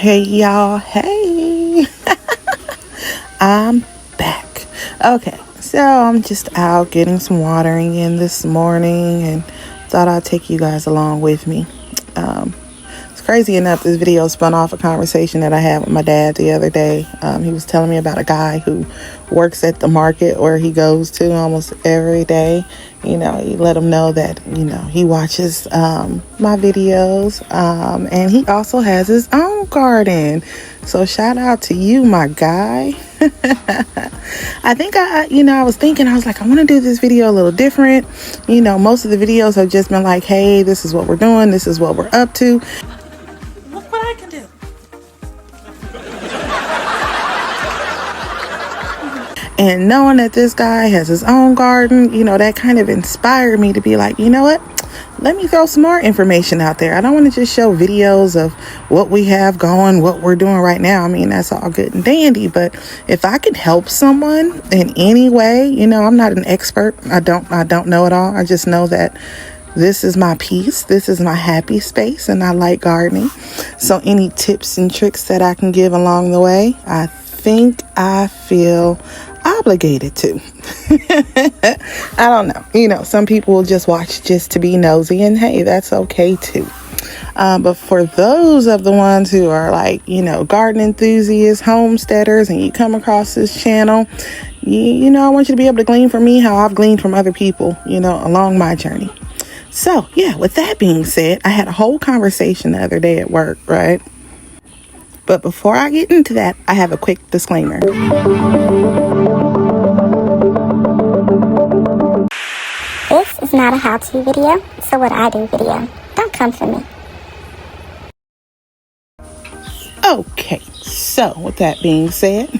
Hey y'all, hey. I'm back. Okay, so I'm just out getting some watering in this morning and thought I'd take you guys along with me. It's crazy enough, this video spun off a conversation that I had with my dad the other day. He was telling me about a guy who works at the market where he goes to almost every day. You know, he let him know that, he watches my videos, and he also has his own garden. So shout out to you, my guy. I think I was thinking, I was like, I want to do this video a little different. Most of the videos have just been like, hey, this is what we're doing. This is what we're up to. Look what I can do. And knowing that this guy has his own garden, that kind of inspired me to be like, you know what? Let me throw some more information out there. I don't want to just show videos of what we have going, what we're doing right now. I mean, that's all good and dandy. But if I can help someone in any way, I'm not an expert. I don't know it all. I just know that this is my peace. This is my happy space, and I like gardening. So any tips and tricks that I can give along the way, I think I feel obligated to. I don't know. Some people will just watch just to be nosy, and hey, that's okay too. But for those of the ones who are like, garden enthusiasts, homesteaders, and you come across this channel, I want you to be able to glean from me how I've gleaned from other people, along my journey. So yeah, with that being said, I had a whole conversation the other day at work, right? But before I get into that, I have a quick disclaimer. This is not a how-to video, so what I do video. Don't come for me. Okay, so with that being said,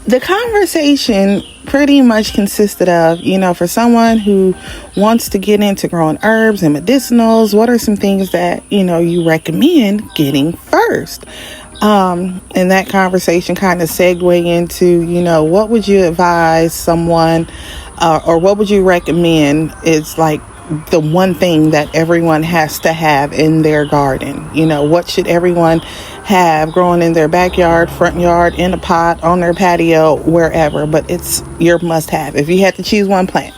the conversation pretty much consisted of, for someone who wants to get into growing herbs and medicinals, what are some things that, you recommend getting first? And that conversation kind of segued into, what would you advise someone, or what would you recommend is like the one thing that everyone has to have in their garden? What should everyone have growing in their backyard, front yard, in a pot, on their patio, wherever, but it's your must have if you had to choose one plant.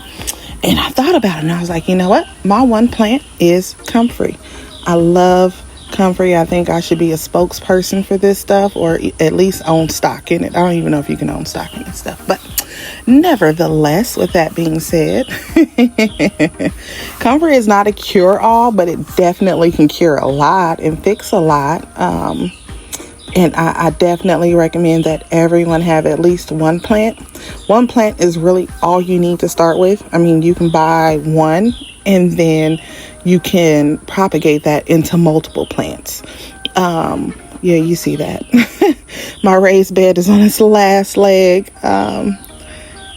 And I thought about it and I was like, you know what? My one plant is Comfrey. I love Comfrey. I think I should be a spokesperson for this stuff, or at least own stock in it. I don't even know if you can own stock in this stuff, but nevertheless, with that being said, Comfrey is not a cure-all, but it definitely can cure a lot and fix a lot. And I definitely recommend that everyone have at least one plant. One plant is really all you need to start with. I mean, you can buy one and then you can propagate that into multiple plants. Yeah, you see that. My raised bed is on its last leg.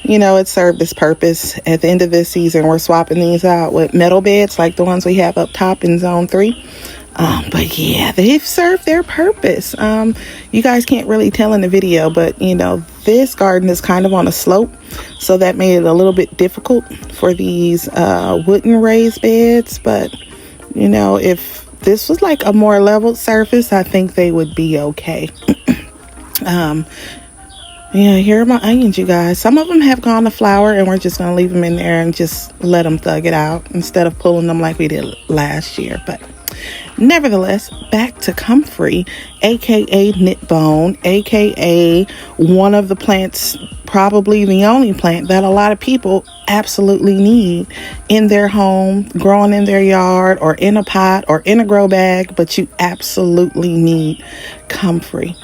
It served its purpose. At the end of this season, we're swapping these out with metal beds like the ones we have up top in zone 3. But yeah, they've served their purpose. You guys can't really tell in the video, but this garden is kind of on a slope, so that made it a little bit difficult for these wooden raised beds. But if this was like a more leveled surface, I think they would be okay. Yeah, here are my onions, you guys. Some of them have gone to flower, and we're just going to leave them in there and just let them thug it out instead of pulling them like we did last year. But nevertheless, back to Comfrey, aka knitbone, aka one of the plants, probably the only plant that a lot of people absolutely need in their home, growing in their yard, or in a pot, or in a grow bag, but you absolutely need Comfrey.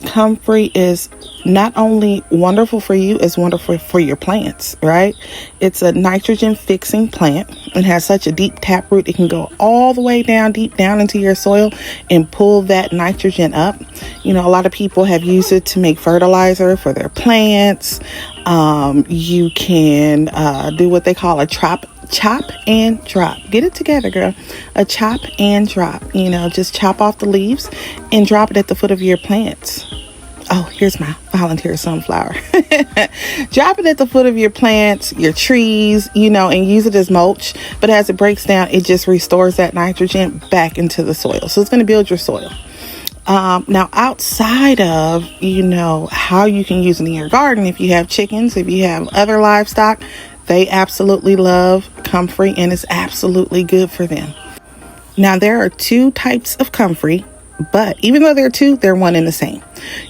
Comfrey is not only wonderful for you, it's wonderful for your plants, right? It's a nitrogen fixing plant. It has such a deep taproot. It can go all the way down, deep down into your soil and pull that nitrogen up. A lot of people have used it to make fertilizer for their plants. You can do what they call a chop and drop. Get it together, girl. A chop and drop. Just chop off the leaves and drop it at the foot of your plants. Oh, here's my volunteer sunflower. Drop it at the foot of your plants, your trees, and use it as mulch. But as it breaks down, it just restores that nitrogen back into the soil. So it's going to build your soil. Now, outside of, how you can use it in your garden, if you have chickens, if you have other livestock, they absolutely love Comfrey, and it's absolutely good for them. Now, there are two types of Comfrey, but even though there are two, they're one and the same.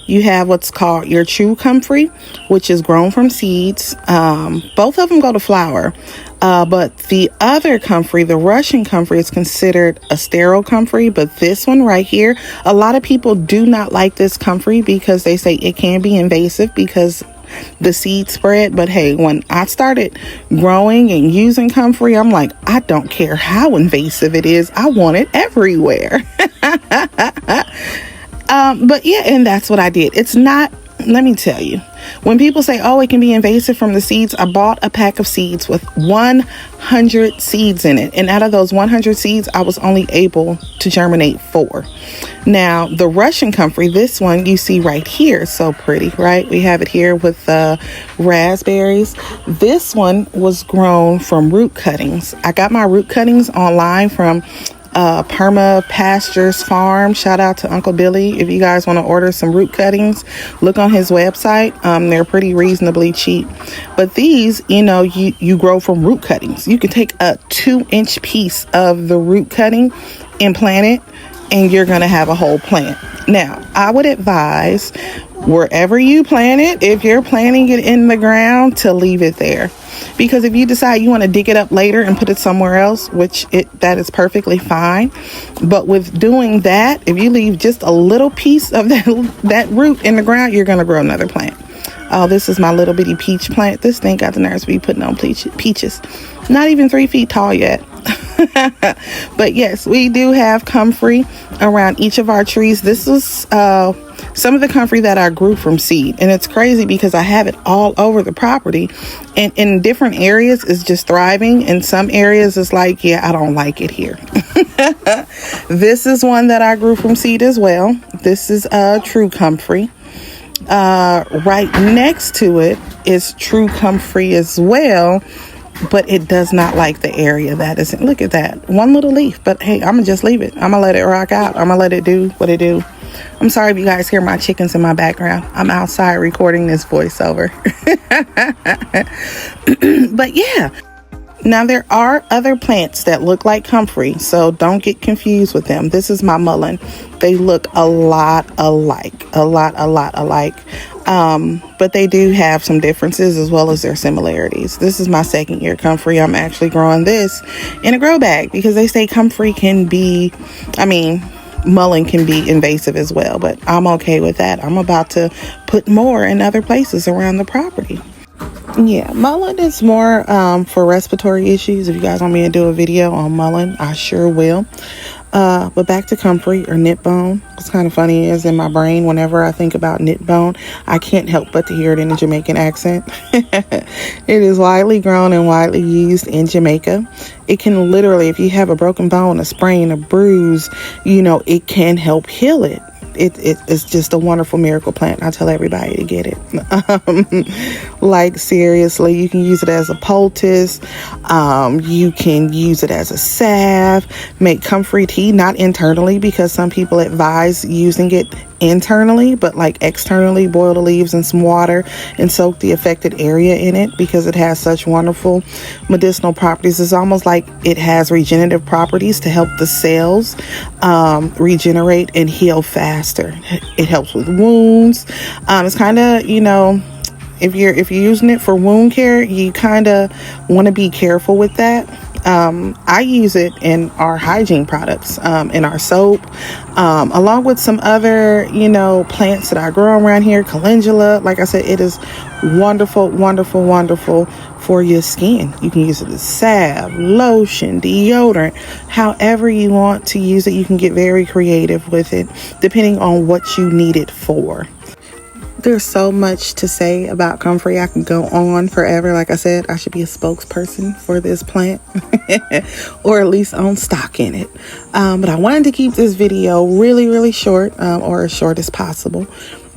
You have what's called your true Comfrey, which is grown from seeds. Both of them go to flower. But the other Comfrey, the Russian Comfrey, is considered a sterile Comfrey. But this one right here, a lot of people do not like this Comfrey because they say it can be invasive because the seed spread. But hey, when I started growing and using Comfrey, I'm like, I don't care how invasive it is. I want it everywhere. But yeah, and that's what I did. It's not, let me tell you, when people say, oh, it can be invasive from the seeds, I bought a pack of seeds with 100 seeds in it. And out of those 100 seeds, I was only able to germinate 4. Now, the Russian Comfrey, this one you see right here, so pretty, right? We have it here with raspberries. This one was grown from root cuttings. I got my root cuttings online from Perma Pastures Farm. Shout out to Uncle Billy. If you guys want to order some root cuttings, look on his website. They're pretty reasonably cheap. But these, you grow from root cuttings. You can take a 2-inch piece of the root cutting and plant it, and you're going to have a whole plant. Now, I would advise wherever you plant it, if you're planting it in the ground, to leave it there. Because if you decide you want to dig it up later and put it somewhere else, that is perfectly fine. But with doing that, if you leave just a little piece of that root in the ground, you're going to grow another plant. Oh, this is my little bitty peach plant. This thing got the nerves to be putting on peaches. Not even 3 feet tall yet. But yes, we do have Comfrey around each of our trees. This is some of the Comfrey that I grew from seed. And it's crazy because I have it all over the property. And in different areas, it's just thriving. In some areas, it's like, yeah, I don't like it here. This is one that I grew from seed as well. This is true Comfrey. Right next to it is true Comfrey as well, but it does not like the area that is in. Look at that, one little leaf. But hey, I'm gonna just leave it. I'm gonna let it rock out. I'm gonna let it do what it do. I'm sorry if you guys hear my chickens in my background. I'm outside recording this voiceover. But yeah, now there are other plants that look like Comfrey, so don't get confused with them. This is my mullein. They look a lot alike. But they do have some differences as well as their similarities. This is my second year Comfrey. I'm actually growing this in a grow bag because they say Comfrey mullein can be invasive as well, but I'm okay with that. I'm about to put more in other places around the property. Yeah, mullein is more for respiratory issues. If you guys want me to do a video on mullein, I sure will. But back to Comfrey or knit bone. What's kind of funny is in my brain, whenever I think about knit bone, I can't help but to hear it in a Jamaican accent. It is widely grown and widely used in Jamaica. It can literally, if you have a broken bone, a sprain, a bruise, it can help heal it. It's just a wonderful miracle plant. I tell everybody to get it. Like seriously, you can use it as a poultice. You can use it as a salve. Make Comfrey tea, not internally, because some people advise using it internally, but like externally. Boil the leaves in some water and soak the affected area in it because it has such wonderful medicinal properties. It's almost like it has regenerative properties to help the cells regenerate and heal faster. It helps with wounds. It's kind of, if you're using it for wound care, you kind of want to be careful with that. I use it in our hygiene products, in our soap, along with some other, plants that I grow around here. Calendula, like I said, it is wonderful for your skin. You can use it as salve, lotion, deodorant, however you want to use it. You can get very creative with it, depending on what you need it for. There's so much to say about Comfrey. I can go on forever. Like I said, I should be a spokesperson for this plant or at least own stock in it. But I wanted to keep this video really short, or as short as possible.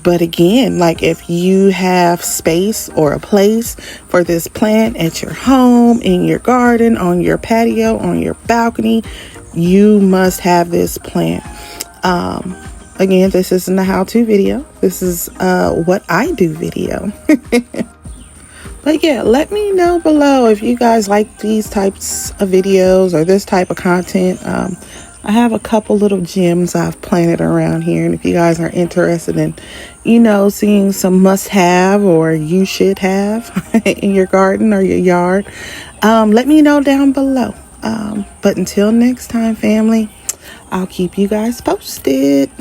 But again, like if you have space or a place for this plant at your home, in your garden, on your patio, on your balcony, you must have this plant. again, this isn't a how-to video. This is what I do video. But yeah, let me know below if you guys like these types of videos or this type of content. I have a couple little gems I've planted around here, and if you guys are interested in, seeing some must-have or you should have in your garden or your yard, let me know down below. But until next time, family, I'll keep you guys posted.